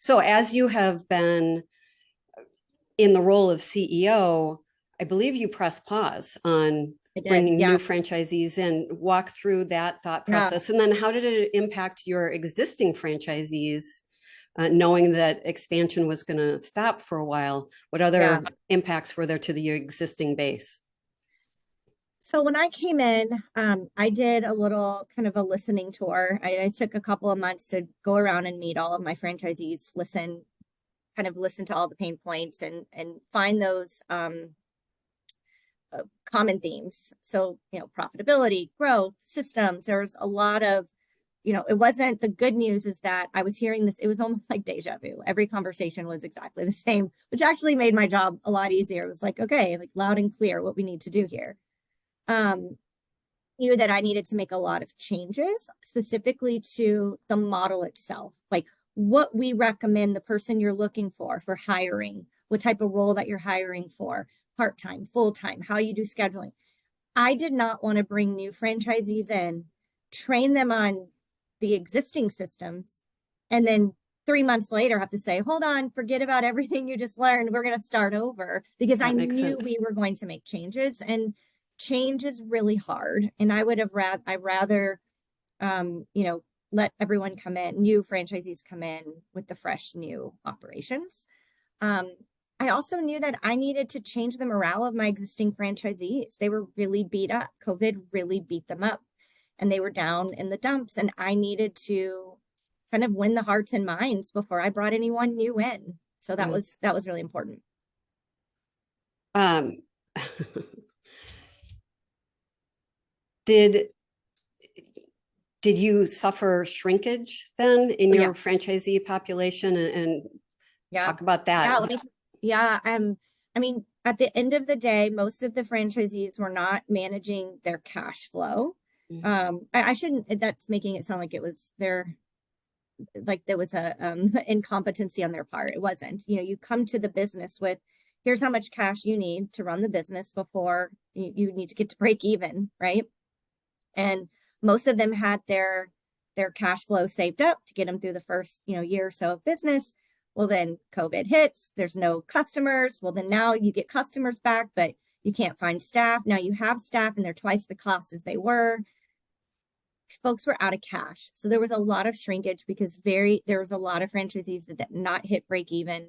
So as you have been in the role of CEO, I believe you press pause on I did. bringing Yeah. new franchisees in. Walk through that thought Yeah. process. And then how did it impact your existing franchisees, knowing that expansion was going to stop for a while? What Yeah. other impacts were there to the existing base? So when I came in, I did a little kind of a listening tour. I took a couple of months to go around and meet all of my franchisees, kind of listen to all the pain points and find those common themes. So, profitability, growth, systems. There's a lot of, it wasn't the good news is that I was hearing this. It was almost like deja vu. Every conversation was exactly the same, which actually made my job a lot easier. It was like, okay, like loud and clear what we need to do here. Um, Knew that I needed to make a lot of changes specifically to the model itself, like what we recommend the person you're looking for hiring, what type of role that you're hiring for, part-time, full-time, how you do scheduling. I did not want to bring new franchisees in, train them on the existing systems, and then 3 months later have to say, hold on, forget about everything you just learned. We're going to start over because I That makes knew sense. we were going to make changes and change is really hard. And I rather, let everyone come in, new franchisees come in with the fresh new operations. Um, I also knew that I needed to change the morale of my existing franchisees. They were really beat up. COVID really beat them up and they were down in the dumps. And I needed to kind of win the hearts and minds before I brought anyone new in. So Yeah. that was really important. Um, did did you suffer shrinkage then in Oh yeah. your franchisee population, and Yeah. talk about Yeah. that? Yeah. I mean, at the end of the day, most of the franchisees were not managing their cash flow. I shouldn't, that's making it sound like it was their, like there was a incompetency on their part. It wasn't. You come to the business with, here's how much cash you need to run the business before you need to get to break even, right? And most of them had their cash flow saved up to get them through the first year or so of business. Well, then COVID hits, there's no customers. Well, then now you get customers back, but you can't find staff. Now you have staff and they're twice the cost as they were. Folks were out of cash. So there was a lot of shrinkage because there was a lot of franchisees that did not hit break even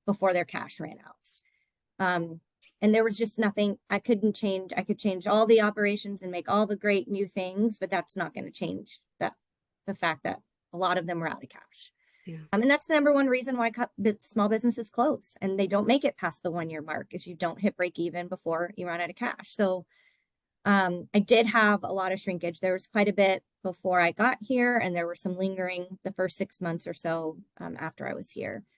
before their cash ran out. And there was just nothing I couldn't change. I could change all the operations and make all the great new things, but that's not going to change the fact that a lot of them were out of cash. Yeah. And that's the number one reason why small businesses close and they don't make it past the 1 year mark is you don't hit break even before you run out of cash. So I did have a lot of shrinkage. There was quite a bit before I got here, and there were some lingering the first 6 months or so after I was here.